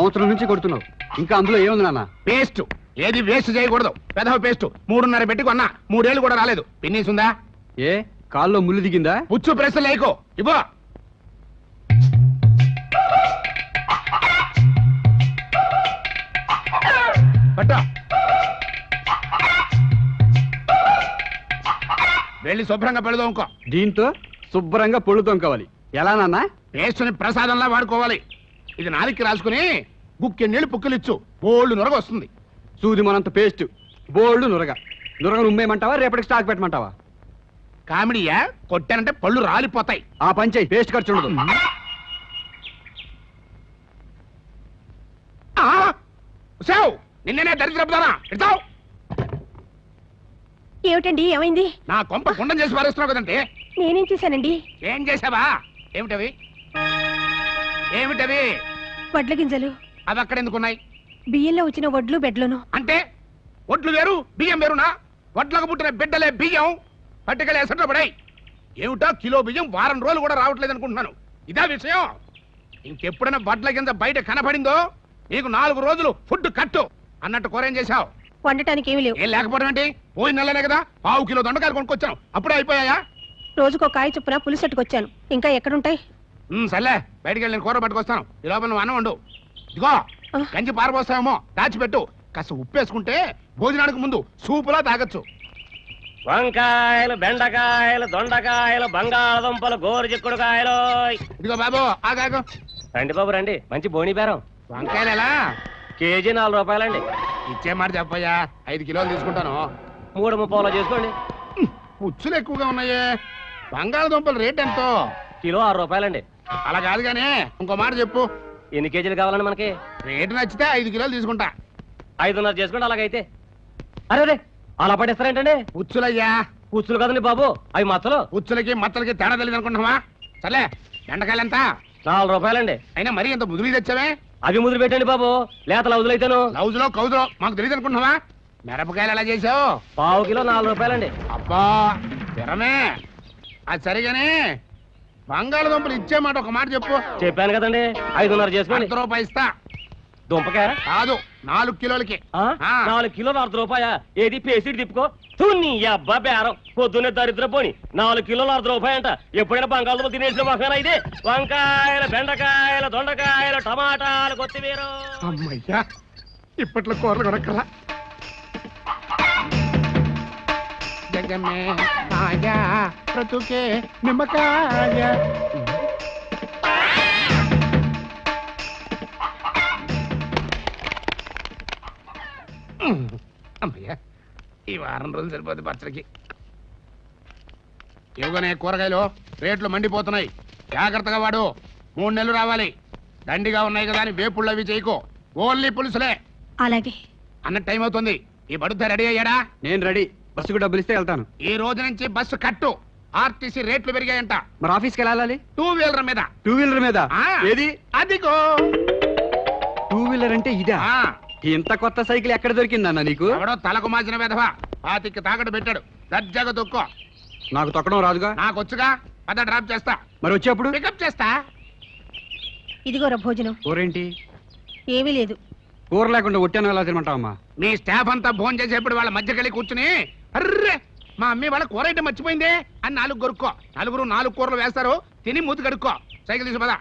సంవత్సరం నుంచి కొడుతున్నావు, ఇంకా అందులో ఏముంది నాన్న? పేస్ట్. ఏది వేస్ట్ చేయకూడదు. పెదవ పేస్ట్ 3.5 పెట్టి కొన్నా, 3 ఏళ్ళు కూడా రాలేదు. పిన్నీసుందా? ఏ కాల్లో ముళ్ళు దిగిందా? పుచ్చు ప్రెస్ లేకో ఇవ్వ. పట్ట వెళ్ళి శుభ్రంగా పెడదాం. ఇంకో దీంతో శుభ్రంగా పొళ్ళు తొంకవాలి. ఎలా నాన్న? పేస్టుని ప్రసాదంలా వాడుకోవాలి. ఇది నాలికి రాసుకుని గుక్కె నీళ్ళు పుక్కిలిచ్చు, బోళ్ళు నొరగ వస్తుంది. సూది మనంత పేస్ట్, బోల్డ్ నురగ. నురగ ఉమ్మేయమంటావా, రేపటికి స్టాక్ పెట్టమంటావా? కామెడీయా? కొట్టానంటే పళ్ళు రాలిపోతాయి. ఆ పంచాయి, పేస్ట్ ఖర్చు ఉండదు. నిన్ననే దరిద్రపుదానా ఇస్తావు. ఏమిటండి, ఏమైంది? నా కొంప కుండం చేసి పారేస్తున్నావు కదంటే. నేనేం చేశానండి? ఏం చేసావా? ఏమిటవి? ఏమిటవి? వడ్ల గింజలు. అవి అక్కడ ఎందుకున్నాయి? బియ్యంలో వచ్చిన వడ్లు బెడ్లోను. అంటే వడ్లు వేరు బియ్యం వేరునా? వడ్లకు పుట్టిన బిడ్డలే బియ్యం పట్టుకెళ్ళి ఎసట్లో పడాయి. ఏమిటో కిలో బియ్యం వారం రోజులు కూడా రావట్లేదు అనుకుంటున్నాను. ఇదా విషయం? ఇంకెప్పుడైనా వడ్ల కింద బయట కనపడిందో నీకు 4 రోజులు ఫుడ్ కట్టు అన్నట్టు కూరేం చేశావు? వండటానికి ఏమి లేవు. ఏం లేకపోవడం ఏంటి? పోయిన నెలనే కదా 1/2 కిలో దొండకాయలు కొనుక్కొచ్చాను, అప్పుడే అయిపోయాయా? రోజుకో కాయ చొప్పున పులుసెట్టుకొచ్చాను. ఇంకా ఎక్కడుంటాయి? సర్లే, బయటికి వెళ్ళి నేను కూర పట్టుకొస్తాను. ఈ లోపల నువ్వు అన్నం వండు. ఇదిగో గంజి పారబోస్తామేమో, దాచిపెట్టు. కాస్త ఉప్పేసుకుంటే భోజనానికి ముందు సూపులా తాగొచ్చు. వంకాయలు, బెండకాయలు, దొండకాయలు, బంగాళదుంపలు, గోరుచిక్కుడుకాయలు. ఇదిగో బాబు ఆగాగు. రండి బాబు రండి, మంచి బోని బేరం. వంకాయలు ఎలా? కేజీ 4 రూపాయలండి. ఇచ్చే మాట చెప్పయ్యా, 5 కిలోలు తీసుకుంటాను. 3.30 చేసుకోండి. పుచ్చులు ఎక్కువగా ఉన్నాయే. బంగాళదుంపల రేట్ ఎంతో? కిలో 6 రూపాయలండి. అలా కాదు గానీ ఇంకో మాట చెప్పు. ఎన్ని కేజీలు కావాలండి మనకి? రేటు నచ్చితే 5 కిలోలు తీసుకుంటా. 5.5 చేసుకోండి అలాగైతే. అరే అలా పడేస్తారేంటండి? పుచ్చులయ్యా. పుచ్చులు కదండి బాబు, అవి మచ్చలు. పుచ్చులకి మత్తలకి తేడా తెలియదు అనుకుంటున్నావా? సర్లే, బెండకాయలు ఎంత? 4 రూపాయలండి. అయినా మరీ ఎంత ముదురు తెచ్చావే? అవి ముదురు పెట్టండి బాబు, లేత లౌజులైతేను. లౌజులో కౌజులో మాకు తెలియదు అనుకుంటున్నావా? మిరపకాయలు ఎలా చేసావు? 1/2 కిలో 4 రూపాయలండి. అబ్బా తిరమే. అది సరిగానే బంగాళదుంపలు ఇచ్చే మాట ఒక మాట చెప్పు. చెప్పాను కదండి, 5.5 చేసుకోండి. 100 రూపాయలు ఇస్తా. దుంపకాయ కాదు, 4 కిలోలకి. 4 కిలోలు 100 రూపాయ. ఏది పేసి తిప్పుకో. నీ అబ్బా బేరం పొద్దున్నే దరిద్ర పోని. 4 కిలోలు 100 రూపాయ అంట. ఎప్పుడైనా బంగాళదుంపలు తినేసిన మొక్కనా ఇది? వంకాయలు, బెండకాయలు, దొండకాయలు, టమాటాలు, కొత్తిమీర. అమ్మయ్యా, ఇప్పట్లో కూరలు కొనక్కలా. జగమే ఆయా బ్రతుకే నిమ్మకాయ. అమ్మయ్యా, ఈ వారం రోజులు సరిపోతుంది పచ్చడికి. ఇవ్వగానే కూరగాయలు రేట్లు మండిపోతున్నాయి. జాగ్రత్తగా వాడు. 3 నెలలు రావాలి. దండిగా ఉన్నాయి కదా అని వేపుళ్ళు అవి చేయకో. ఓన్లీ పులుసులే. అలాగే. అన్న టైం అవుతుంది. ఈ బడుత రెడీ అయ్యాడా? నేను రెడీ. బస్సుకు డబ్బులు ఇస్తే వెళ్తాను. ఈ రోజు నుంచి బస్సు కట్టు. ఆర్టీసీ రేట్లు పెరిగాయంట. మరి ఆఫీస్కి వెళ్ళాలి? 2 వీలర్ మీద. 2 వీలర్ మీద? ఏది? అదిగో 2 వీలర్ అంటే ఇదా? ఇంత కొత్త సైకిల్ ఎక్కడ దొరికిందన్న నీకు? ఎవడో తలకు మాసిన వెధవా 25కి తాకట్టు పెట్టాడు. దర్జాగా తొక్కో. నాకు తొక్కడం రాదుగా. నాకు వచ్చుగా. పద డ్రాప్ చేస్తా. మరి వచ్చేప్పుడు పికప్ చేస్తా. ఇదిగోరా భోజనం. కూరేంటి? ఏమీ లేదు. కూర లేకుండా ఒట్టాను ఎలా తినమంటావమ్మా? మీ స్టాఫ్ అంతా భోజనం చేసేప్పుడు వాళ్ళ మధ్య కలిగి కూర్చుని అర్రే మా అమ్మి వాళ్ళ కూర అయితే మర్చిపోయింది అని 4 కొరుక్కో. 4 కూరలు వేస్తారు. తిని మూతి కడుక్కో. సైకిల్ తీసి పద.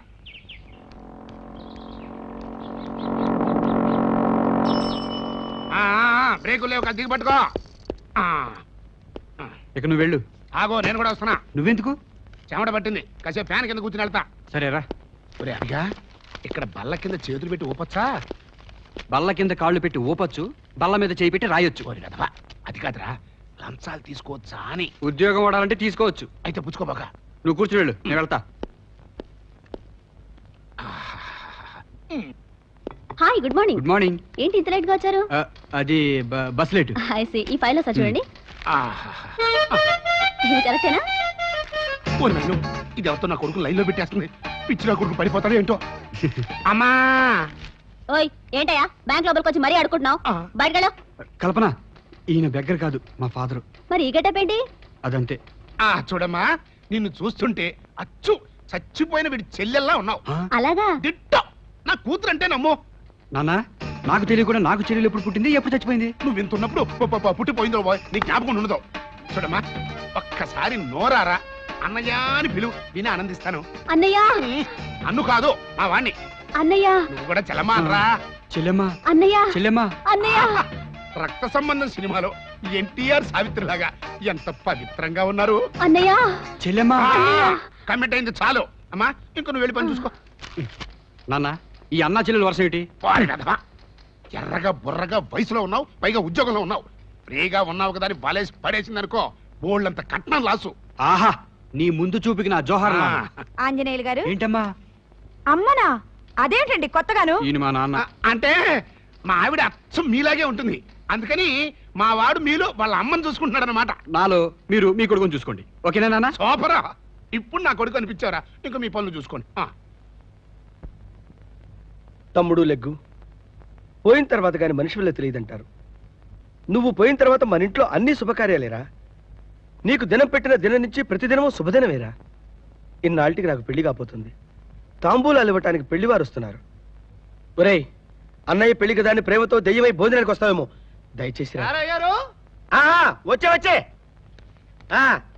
బ్రేకులు లేవు కదా, దిగి పట్టుకో. ఇక నువ్వు వెళ్ళు. ఆగో, నేను కూడా వస్తున్నా. నువ్వెందుకు? చెమట పట్టింది, కాసేపు ఫ్యాన్ కింద కూర్చుని వెళ్తా. సరేరా. అడిగా ఇక్కడ బల్ల కింద చేతులు పెట్టి ఊపచ్చా? బల్ల కింద కాళ్ళు పెట్టి ఊపచ్చు, బల్ల మీద చేయి పెట్టి రాయొచ్చు. అది కాదురా, లంచాలు తీసుకోవచ్చా అని. ఉద్యోగం వాడాలంటే తీసుకోవచ్చు. అయితే పుచ్చుకోబాక. నువ్వు కూర్చుని వెళ్ళు, నేను వెళ్తా. Hi, good morning. Good morning. ఏంటి ఇంత లేట్ గా వచ్చారు? అది బస్ లేట్. ఈ ఫైల్ లో చూడండి. ఇది కరెక్టేనా? ఇది ఎవరితో నా కొడుకు లైన్ లో పెట్టేస్తుంది. పిచ్చి నా కొడుకు పడిపోతాడు ఏంటో. అమ్మా ఓయ్, ఏంటయ్యా బ్యాంక్ లోపలికి వచ్చి మరీ అడుకుంటున్నావు? బయటకెళ్ళు. కల్పన, ఈయన బెగ్గర కాదు, మా ఫాదరు. మరి ఈ గెటప్ ఏంటి? అదంతే. చూడమ్మా, నిన్ను చూస్తుంటే అచ్చు చచ్చిపోయిన వీడి చెల్లెల్లా ఉన్నావు. అలాగా? దిట్టో. నా కూతురు అంటే నమ్ము. నాన్న నాకు తెలియకుండా నాకు చెల్లెలు ఎప్పుడు పుట్టింది ఎప్పుడు చచ్చిపోయింది? నువ్వు వింటున్నప్పుడు పుట్టిపోయిందో నీ జ్ఞాపకం ఉండదు. చూడమ్మా, ఒక్కసారి నోరారా అన్నయ్య అని పిలువు, విని ఆనందిస్తాను. అన్నయ్య అన్ను కాదు మా వాణ్ణి. అన్నయ్య నువ్వు కూడా చెల్లమానరా. చెల్లెమ్మా అన్నయ్య చెల్లెమ్మా. అన్నయ్య రక్త సంబంధం సినిమాలో ఎన్టీఆర్ సావిత్రిలాగా ఎంత పవిత్రంగా ఉన్నారు. అన్నయ్య చెల్లెమ్మా. కమిట్ అయింది చాలు. అమ్మా ఇంక నువ్వు వెళ్ళి పని చూసుకో. నాన్న ఈ అన్నా చెల్లెలు వరుస ఏంటి? వారి కదమ్మా, ఎర్రగా బుర్రగా వయసులో ఉన్నావు, పైగా ఉద్యోగంలో ఉన్నావు. ఫ్రీగా ఉన్నావు కదా అని బాలేసి పడేసింది అనుకో, బోళ్ళంత కట్నం లాసు. ఆహా, నీ ముందు చూపుకి నా జోహార్. ఆంజనేయులు గారు. ఏంటమ్మా? అమ్మనా? అదేంటండి కొత్తగాను? ఈయన మా నాన్న. అంటే మా ఆవిడ అచ్చం మీలాగే ఉంటుంది, అందుకని మా వాడు మీలో వాళ్ళ అమ్మని చూసుకుంటున్నాడు అనమాట. నాలో మీరు మీ కొడుకుని చూసుకోండి. ఓకేనా నాన్న? సోపరా, ఇప్పుడు నా కొడుకు అనిపించారా? ఇంకా మీ పనులు చూసుకోండి. తమ్ముడు లెగ్గు పోయిన తర్వాత కానీ మనిషి వల్ల తెలియదంటారు. నువ్వు పోయిన తర్వాత మన ఇంట్లో అన్ని శుభకార్యాలేరా. నీకు దినం పెట్టిన దినం నుంచి ప్రతిదినము శుభదినమేరా. ఇన్నాళ్ళకి నాకు పెళ్లి కాపోతుంది. తాంబూలాలు ఇవ్వటానికి పెళ్లివారు వస్తున్నారు. ఒరేయ్, అన్నయ్య పెళ్లి కదా అని ప్రేమతో దెయ్యమై భోజనానికి వస్తావేమో, దయచేసి వచ్చే వచ్చే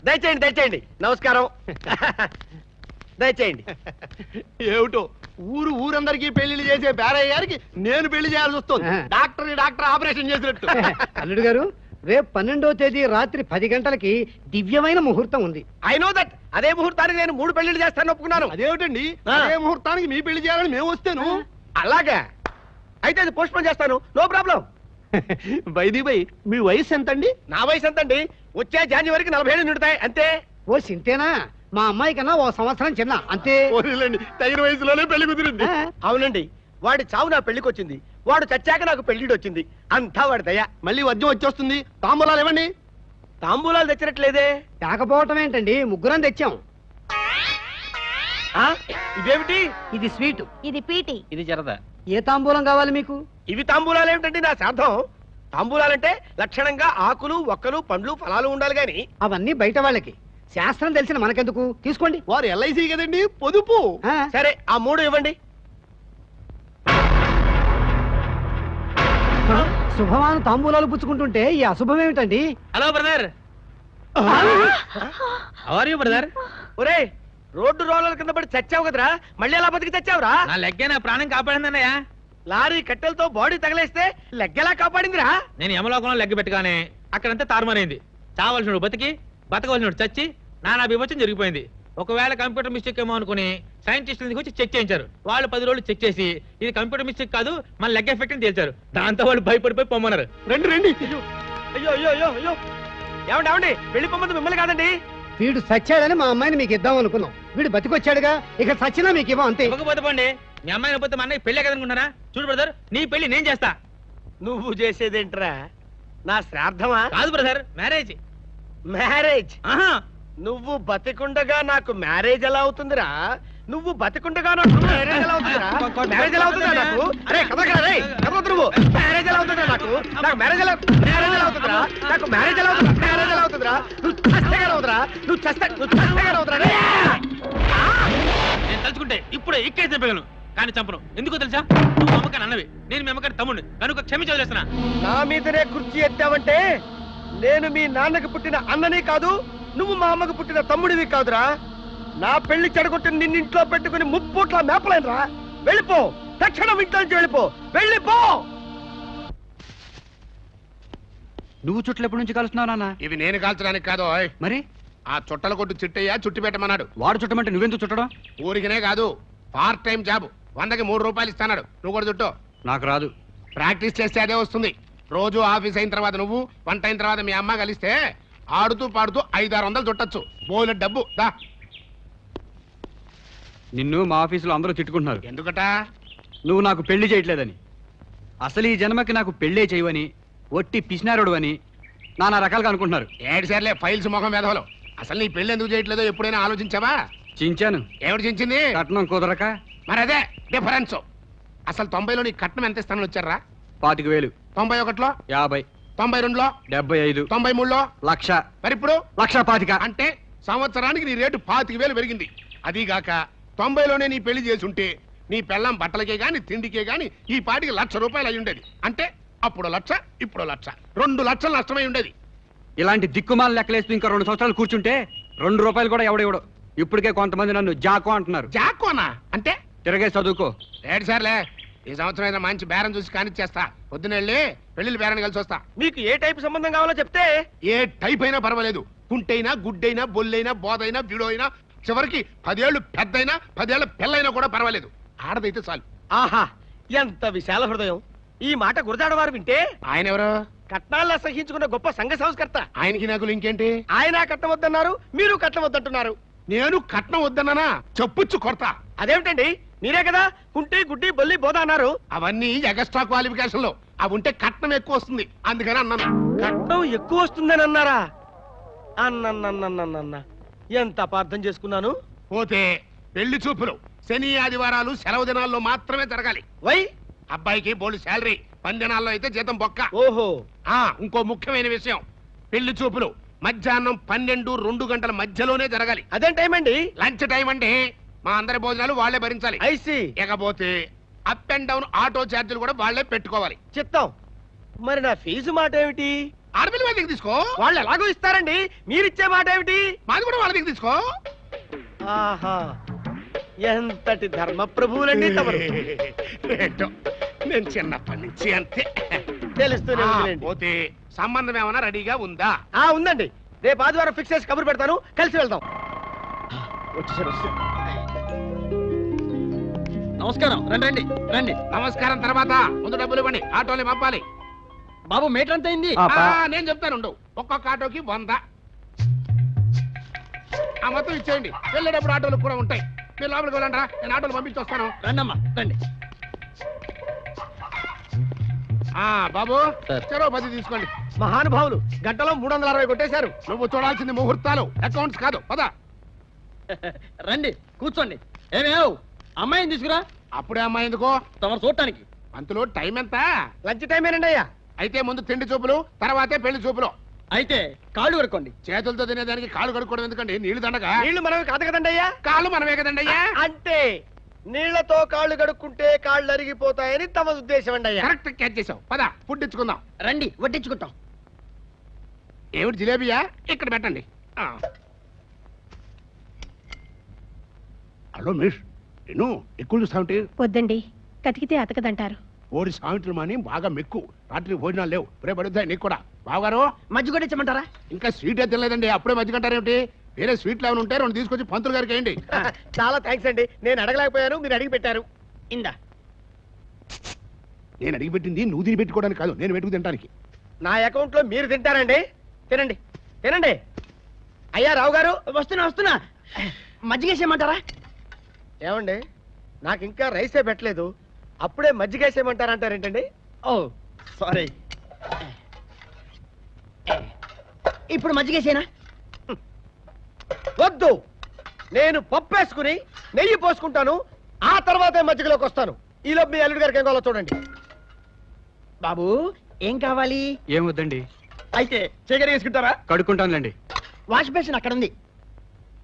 దయచేయండి దయచేయండి. నమస్కారం. దయచేయండి. ఏమిటో ఊరందరికీ పెళ్లిళ్ళు చేసే బేరయ్య గారికి నేను పెళ్లి చేయాల్సి వస్తుంది. డాక్టర్ ఆపరేషన్ చేసినట్టు. అల్లుడు గారు, రేపు 12వ తేదీ రాత్రి 10 గంటలకి దివ్యమైన ముహూర్తం ఉంది. I know that. అదే ముహూర్తానికి నేను 3 పెళ్లిళ్ళు చేస్తాను ఒప్పుకున్నాను. అదేమిటండి, అదే ముహూర్తానికి మీ పెళ్లి చేయాలని మేము వస్తేను. అలాగా అయితే అది పోస్ట్ పోన్ చేస్తాను, నో ప్రాబ్లం. బై మీ వయసు ఎంతండి? నా వయసు ఎంతండి? వచ్చే జనవరికి 47 నిండుతాయి అంతే. ఓ సింతేనా? మా అమ్మాయి కన్నా 1 సంవత్సరం చిన్న అంతే. పోనీలేండి, తగిన వయసులోనే పెళ్లి కుదిరింది. అవునండి, వాడి చావు నా పెళ్లికి వచ్చింది, వాడు చచ్చాక నాకు పెళ్లిడి వచ్చింది. అంతా వాడి దయ. మళ్ళీ వద్యం వచ్చేస్తుంది. తాంబూలాలు ఇవ్వండి. తాంబూలాలు తెచ్చినట్లేదే. తేకపోవటం ఏంటండి, ముగ్గురం తెచ్చాం. ఇదేమిటి? ఇది స్వీట్, ఇది పీటి. ఇది జరదా. ఏ తాంబూలం కావాలి మీకు? ఇవి తాంబూలాలు ఏమిటండి? నా శ్రాద్ధం. తాంబూలాలంటే లక్షణంగా ఆకులు ఒక్కలు పండ్లు ఫలాలు ఉండాలి గాని. అవన్నీ బయట వాళ్ళకి, శాస్త్రం తెలిసిన మనకెందుకు? తీసుకోండి. వారు ఎల్ఐసి కదండి, పొదుపు. సరే, ఆ 3 ఇవ్వండి. శుభమాన తాంబూలాలు పుచ్చుకుంటుంటే ఈ అశుభం ఏమిటండి? Hello brother. బ్రదర్, ఒరే, రోడ్డు రోలర్ కింద పడి చచ్చావు కదరా, మళ్ళీ ఎలా బతికి చచ్చావురా? నా లెగ్గే నా ప్రాణం కాపాడిందన్నయ్య. Lorry కట్టెలతో body తగలేస్తే లెగ్గెలా కాపాడిందిరా? నేను యమలోకంలో లెగ్గ పెట్టగానే అక్కడంతా తారుమారైంది. చావలసిన బతికి, బతకవలసిన చచ్చి నానా విమోచన జరిగిపోయింది. ఒకవేళ కంప్యూటర్ మిస్టేక్ ఏమో అనుకుని సైంటిస్టుల వచ్చి చెక్ చేయించారు. వాళ్ళు 10 రోజులు చెక్ చేసి ఇది కంప్యూటర్ మిస్టేక్ కాదు, మన లెగ్ ఎఫెక్ట్ అని తేల్చారు. దాంతో వాళ్ళు భయపడిపోయి పొమ్మన్నారు. రండి. అయ్యో అయ్యో అయ్యో అయ్యో, ఏమండి ఏమండి, పెళ్లి పొమ్మది మిమ్మల్ని కాదండి. వీడు చచ్చాడని మా అమ్మాయిని మీకు ఇద్దాం అనుకున్నాం. వీడు బతికొచ్చాడుగా, ఇక చచ్చినా మీకు ఇవ్వం అంతే. ఇవ్వకపోతే పోండి. మీ అమ్మాయిని పోతే మా అన్నయ్య పెళ్ళే కదనుకుంటారా? చూడు బ్రదర్, నీ పెళ్లి నేను చేస్తా. నువ్వు చేసేదేంట్రా? నా శ్రాద్ధమా? కాదు బ్రదర్, మ్యారేజ్. మ్యారేజ్? ఆహా, నువ్వు బతికుండగా నాకు మ్యారేజ్ ఎలా అవుతుందిరా? నువ్వు బతికుండగా నాకు మ్యారేజ్ ఎలా అవుతుందిరా? మ్యారేజ్ ఎలా అవుతుందా నాకు? అరే కదరా, రే కదవద్దు నువ్వు. మ్యారేజ్ ఎలా అవుతుందిరా నాకు? నాకు మ్యారేజ్ ఎలా అవుతుందిరా? నాకు మ్యారేజ్ ఎలా అవుతుందా? మ్యారేజ్ ఎలా అవుతుందిరా? నువ్వు చస్తే అవుతురా, నువ్వు చస్తే అవుతురా. నేను తలుచుకుంటే ఇప్పుడే ఇక్కే చంపగలను, కానీ చంపను. ఎందుకో తెలుసా? నువ్వు అమ్మకాన్ని అన్నవి, నేను మీ అమ్మకాన్ని తమ్ముడిని కనుక క్షమించి వదిలేస్తున్నా. నా మీదనే కుర్చీ ఎత్తావంటే నేను మీ నాన్నకి పుట్టిన అన్నని కాదు, నువ్వు మా అమ్మకు పుట్టిన తమ్ముడివి కాదురా. నా పెళ్లి చెడగొట్టిన నిన్నింట్లో పెట్టుకుని 3 పూట్ల మేపలేనురా. వెళ్ళిపో, తక్షణం ఇంట్లో నుంచి వెళ్ళిపో. నువ్వు చుట్టలు ఎప్పటి నుంచి కలుస్తున్నావు నాన్న? ఇవి నేను కాల్చడానికి కాదు, మరి ఆ చుట్టల కొట్టు చిట్టయ్య చుట్టి పెట్టమన్నాడు. వాడు చుట్టమంటే నువ్వెందుకు చుట్టడం? ఊరికినే కాదు, పార్ట్ టైం జాబ్, 100కి 3 రూపాయలు ఇస్తాడు. నువ్వు కూడా చుట్టూ. నాకు రాదు. ప్రాక్టీస్ చేస్తే అదే వస్తుంది. రోజు ఆఫీస్ అయిన తర్వాత నువ్వు, వంట అయిన తర్వాత మీ అమ్మ కలిస్తే ఆడుతూ పాడుతూ 500-600 చుట్టచ్చు. బోలె డబ్బు దా. నిన్ను మా ఆఫీసులో అందరూ తిట్టుకుంటున్నారు. ఎందుకట? నువ్వు నాకు పెళ్లి చేయట్లేదని. అసలు ఈ జన్మకి నాకు పెళ్లే చేయవని, ఒట్టి పిసినారుడు అని నానా రకాలుగా అనుకుంటున్నారు. 7 సార్లే ఫైల్స్ మొహం వేధవలు. అసలు నీ పెళ్లి ఎందుకు చేయట్లేదో ఎప్పుడైనా ఆలోచించావా? చించాను. ఏమిటి చించింది? కట్నం కుదరక. మరి అదే డిఫరెన్స్. అసలు 90లో నీ కట్నం ఎంత ఇస్తానని వచ్చారా? 25,000. 91లో 50. 92లో 75. 93లో 1,00,000. మరి ఇప్పుడు 1,25,000. అంటే సంవత్సరానికి నీ రేటు 25,000 పెరిగింది. అదీగాక 90లోనే నీ పెళ్లి చేసుంటే నీ పెళ్ళం బట్టలకే గాని తిండికే గాని ఈ పాటికి 1,00,000 రూపాయలు అయి ఉండేది. అంటే అప్పుడు 1,00,000 ఇప్పుడు 1,00,000 2 లక్షలు నష్టమై ఉండేది. ఇలాంటి దిక్కుమాల లెక్కలేస్తూ ఇంకా 2 సంవత్సరాలు కూర్చుంటే 2 రూపాయలు కూడా ఎవడెవడో. ఇప్పటికే కొంతమంది నన్ను జాకో అంటున్నారు. జాకోనా అంటే? తిరగే చదువుకో. ఏడు సార్లే, ఈ సంవత్సరం ఏదైనా మంచి బేరం చూసి కానిచ్చేస్తా. పొద్దునెళ్ళి పెళ్లిళ్ళు బేరాన్ని కలిసి వస్తా. మీకు ఏ టైప్ సంబంధం కావాలో చెప్తే ఏ టైప్ అయినా పర్వాలేదు. కుంటైనా గుడ్డైనా బొల్లైనా బోధైనా బిడోయినా చివరికి 10 ఏళ్ళు పెద్దయినా 10 ఏళ్ల పిల్లైనా కూడా పర్వాలేదు. ఆడదైతే చాలు. ఆహా ఎంత విశాల హృదయం. ఈ మాట గురజాడవారు వింటే ఆయన ఎవరు? కట్నాల్లో సహించుకున్న గొప్ప సంఘ సంస్కర్త. ఆయనకి నాకు ఇంకేంటి? ఆయన కట్నం వద్దన్నారు, మీరు కట్నం వద్దంటున్నారు. నేను కట్నం వద్దన్నానా? చెప్పుచ్చు కొడతా. అదేమిటండి, మీరే కదా కుంటి గుడ్డి బొల్లి బోధ అన్నారు. అవన్నీ ఎగస్ట్రా క్వాలిఫికేషన్ లో. అవి ఉంటే కట్నం ఎక్కువ వస్తుంది, అందుకని అన్నాను. కట్నం ఎక్కువ వస్తుందని అన్నారా? అన్న ఎంత అపార్థం చేసుకున్నాను. పోతే పెళ్లి చూపులు శని ఆదివారాలు సెలవు దినాల్లో మాత్రమే జరగాలి. వై? అబ్బాయికి బోల్డ్ శాలరీ, 10 దినాల్లో అయితే జీతం బొక్క. ఓహో. ఇంకో ముఖ్యమైన విషయం, పెళ్లి చూపులు మధ్యాహ్నం 12-2 గంటల మధ్యలోనే జరగాలి. అదేం టైం అండి? లంచ్ టైం అంటే మా అందరి భోజనాలు వాళ్లే భరించాలి. ఐసి. ఇకపోతే అప్ అండ్ డౌన్ ఆటో ఛార్జీలు కూడా వాళ్లే పెట్టుకోవాలి. చిత్తం. మరి నా ఫీజు మాట ఏమిటి? ఆడపిల్ల వాళ్ళ దగ్గర తీసుకో. వాళ్ళు ఎలాగో ఇస్తారండి, మీరిచ్చే మాట ఏమిటి? మాది కూడా వాళ్ళ దగ్గర తీసుకో. ఆహా ఎంతటి ధర్మ ప్రభువులండి తమరు. ఏంటో, నేను చిన్నప్పటి నుంచి అంతే. తెలుస్తూనే ఉందిలేండి. పోతే సంబంధం ఏమైనా రెడీగా ఉందా? ఉందండి. రేపు ఆదివారం ఫిక్స్ చేసి కబురు పెడతాను, కలిసి వెళ్దాం. వచ్చేసారు. నమస్కారం. రండి రండి. నమస్కారం తర్వాత ముందు డబ్బులు ఇవ్వండి, ఆటోని పంపాలి. బాబు మీటర్ ఎంత అయింది? నేను చెప్తాను, ఒక్కొక్క ఆటోకి 100. ఆ మొత్తం ఇచ్చేయండి. వెళ్ళేటప్పుడు ఆటోలు కూడా ఉంటాయి. మీరు లోపలికి వెళ్ళండి రా, నేను ఆటోలు పంపించి వస్తాను. రండమ్మా రండి. బాబు చెరో 10 తీసుకోండి. మహానుభావులు గంటలో 360 కొట్టేశారు. నువ్వు చూడాల్సింది ముహూర్తాలు, అకౌంట్స్ కాదు. పదా రండి కూర్చోండి. ఏమేవ్ అమ్మాయిని తీసుకురా. అప్పుడే అమ్మాయి ఎందుకో? తమరు చూడటానికి. అంతలో టైం ఎంత? లంచ్ టైం ఏనండి అయ్యా. అయితే ముందు తిండి చూపులు, తర్వాతే పెళ్లి చూపులు. అయితే కాళ్ళు కడుక్కోండి. చేతులతో తినేదానికి కాళ్ళు కడుక్కోవడం ఎందుకండి? నీళ్లు దండగా. నీళ్లు మనమే కాదు కదండి అయ్యా. కాళ్ళు మనమే కదండి అయ్యా. అంటే నీళ్లతో కాళ్ళు కడుక్కుంటే కాళ్ళు అరిగిపోతాయని తమ ఉద్దేశం అండి అయ్యా. కరెక్ట్ క్యాచ్ చేసావు. పద ఫుడ్ ఇచ్చుకుందాం. రండి వడ్డించుకుంటాం. ఏమిటి జిలేబియా? ఇక్కడ పెట్టండి. హలో మిస్, నేను ఎక్కువ చూస్తావుంటే. వద్దండి, కతికితే అతకదంటారు. ఓడి సావిత్రి మాని బాగా మెక్కు. రాత్రి భోజనాలు లేవు, రేపు పడుతాయి నీకు కూడా. బావగారు మజ్జి కూడా ఇచ్చమంటారా? ఇంకా స్వీట్ అయితే తినలేదండి, అప్పుడే మధ్య కంటారేమిటి? వేరే స్వీట్లు ఏమైనా ఉంటే 2 తీసుకొచ్చి పంతులు గారికి వేయండి. చాలా థ్యాంక్స్ అండి, నేను అడగలేకపోయాను, మీరు అడిగి పెట్టారు. ఇందా. నేను అడిగి పెట్టింది నువ్వు తిని పెట్టుకోవడానికి కాదు, నేను పెట్టుకు తినడానికి. నా అకౌంట్ లో మీరు తింటారండి. తినండి తినండి. అయ్యా రావు గారు, వస్తున్నా. మజ్జిగేసేయమంటారా? ఏమండి, నాకు ఇంకా రైసే పెట్టలేదు, అప్పుడే మజ్జిగేసేయమంటారంటారేంటండి? ఓ సారీ. ఇప్పుడు మజ్జిగేసేనా? వద్దు, నేను పప్పేసుకుని నెయ్యి పోసుకుంటాను, ఆ తర్వాతే మజ్జిగలోకి వస్తాను. ఈలోపు మీ అల్లుడి గారికి ఏం కావాలో చూడండి. బాబు ఏం కావాలి? ఏం వద్దండి. అయితే చీకటి వేసుకుంటారా? కడుక్కుంటానులేండి. వాష్ బేసిన్ అక్కడ ఉంది.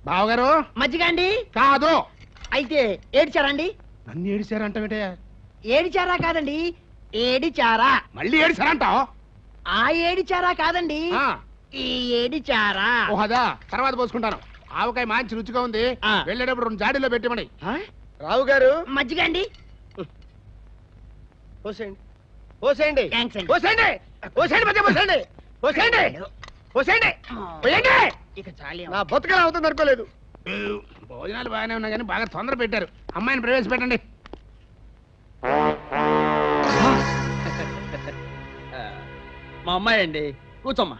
బావగారు మజ్జిగ అండి? కాదు. అయితే ఏడిచారండి? నన్ను ఏడిచారంటే ఏడిచారా కాదండి, ఏడిచారా. మళ్ళీ ఏడిచారంటావు? ఆ ఏడిచారా కాదండి, ఈ ఏడిచారా. ఓహదా, తర్వాత పోసుకుంటాను. ఆవకాయ మంచి రుచిగా ఉంది, వెళ్ళేటప్పుడు 2 జాడీలో పెట్టమని. రావు గారు మజ్జిగ అండి? పోసేయండి పోసేయండి థాంక్స్ అండి. పోసేయండి పోసేయండి మధ్య పోసేయండి పోసేయండి పోసేయండి పోయండి. ఇక చాలే. నా బతుకలా అవుతుంది అనుకోలేదు. భోజనాలు బాగానే ఉన్నాయి కానీ బాగా తొందర పెట్టారు. అమ్మాయిని ప్రవేశపెట్టండి. మా అమ్మాయి అండి, కూర్చోమ్మా.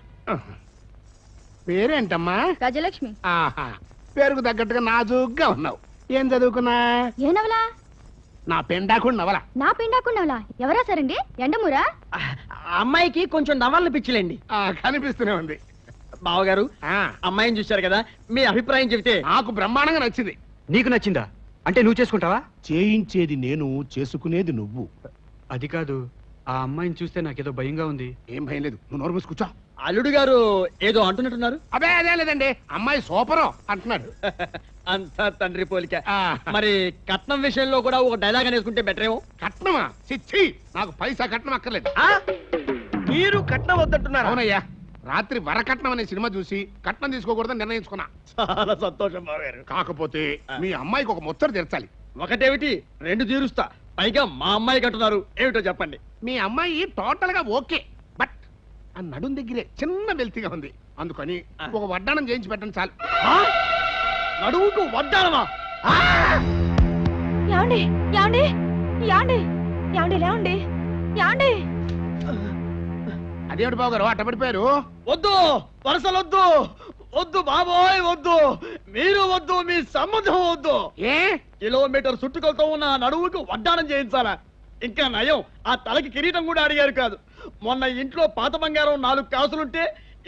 పేరేంటమ్మా? గజలక్ష్మి. ఆహా, పేరుకు తగ్గట్టుగా నాజూగ్గా ఉన్నావు. ఏం చదువుకున్నా? ఏ నవలా? నా పెండాకుడు నవల. నా పిండాకు నవలా? ఎవరా సరండి? ఎండమూరా? అమ్మాయికి కొంచెం నవలను పిచ్చిలేండి. కనిపిస్తూనే ఉంది. బావగారు అమ్మాయిని చూశారు కదా, మీ అభిప్రాయం చెబితే. నాకు బ్రహ్మాండంగా నచ్చింది. నీకు నచ్చిందా? అంటే నువ్వు చేసుకుంటావా? చేయించేది నేను, చేసుకునేది నువ్వు. అది కాదు, ఆ అమ్మాయిని చూస్తే నాకేదో భయంగా ఉంది. ఏం భయం లేదు, నువ్వు నోరు మూసి కూర్చో. అల్లుడు గారు ఏదో అంటున్నట్టున్నారు. అదే లేదండి, అమ్మాయి సూపరు అంటున్నాడు. అంతా తండ్రి పోలిక ఆ. మరి కట్నం విషయంలో కూడా ఒక డైలాగ్ అనేసుకుంటే బెటర్ ఏమో. కట్నమా చిచ్చి నాకు పైసా కట్నం అక్కర్లేదు. ఆ? మీరు కట్నం వద్దంటున్నారా? అవునయ్యా, రాత్రి వరకట్నం అనే సినిమా చూసి కట్నం తీసుకోకూడదని నిర్ణయించుకున్నా. చాలా సంతోషం బావగారు. కాకపోతే మీ అమ్మాయికి ఒక ముచ్చట తీర్చాలి. ఒకటేమిటి, రెండు తీరుస్తా. పైగా మా అమ్మాయి కట్టున్నారు, ఏమిటో చెప్పండి. మీ అమ్మాయి టోటల్ గా ఓకే, బట్ ఆ నడుం దగ్గరే చిన్న వెల్తిగా ఉంది. అందుకని ఒక వడ్డాణం చేయించి పెట్టండి చాలు. ఆ? నడువుకు వడ్డానమా? యాండి యాండి యాండి యాండి లేవండి యాండి. అదేమిటి బాబు గారు అట్ట పడిపోయారు? వద్దు, వరసలొద్దు, వద్దు బాబోయ్ వద్దు, మీరు వద్దు, మీ సంబంధం వద్దు. ఏ కిలోమీటర్ చుట్టుకొలతో ఉన్న ఆ నడువుకు వడ్డానం చేయించాలా? ఇంకా నయం, ఆ తలకి కిరీటం కూడా అడిగారు కాదు. మొన్న ఇంట్లో పాత బంగారం 4 కాసులుంటే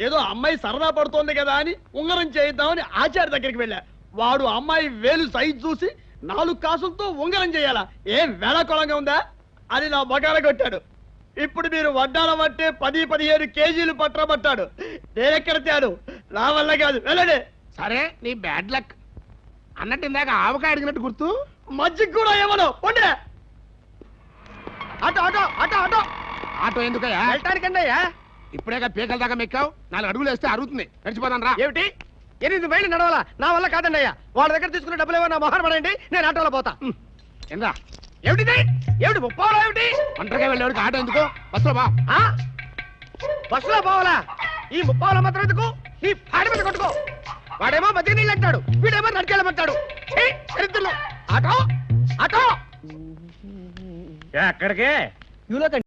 ఏదో అమ్మాయి సరదా పడుతోంది కదా అని ఉంగరం చేయిద్దామని ఆచార్య దగ్గరికి వెళ్ళా. వాడు అమ్మాయి వేలు సైజు చూసి 4 కాసులతో ఉంగరం చేయాలా? ఏం వేళాకోళంగా ఉందా అని నా బకాల కొట్టాడు. ఇప్పుడు మీరు వడ్డానం అంటే 10-15 కేజీలు పట్టబట్టాడు. నేనెక్కడ తేడు, నా వల్ల కాదు, వెళ్ళండి. సరే నీ బ్యాడ్ లక్ అన్నట్టు ఇందాక ఆవకాయ అడిగినట్టు గుర్తు. మజ్జిగ కూడా ఏమను ఉండే. Auto auto auto auto auto ఎందుకయ్యా? వెళ్ళటానికండి అయ్యా. ఇప్పుడేగా పీకల దాకా మెక్కావు, 4 అడుగులు వేస్తే అరుగుతుంది. నడిచిపోదాం రా. ఏమిటి 8 మైళ్ళు నడవాలా? నా వల్ల కాదండి అయ్యా. వాళ్ళ దగ్గర తీసుకున్న డబ్బులు ఏమో నా మొహన పడండి, నేను ఆటోలో పోతా. ఎందా ఏమిటిది? ఏమిటి ముప్పాలో ఏమిటి? ఒంటరిగా వెళ్ళేవాడికి ఆటో ఎందుకు? బస్సులో బా. ఆ? బస్సులో పోవాలా? ఈ ముప్పాలో మాత్రం ఎందుకు? నీ పాడి మీద కొట్టుకో. వాడేమో మధ్య నీళ్ళు అంటాడు, వీడేమో నడికెళ్ళమంటాడు. ఆటో ఆటో ఎక్కడికే?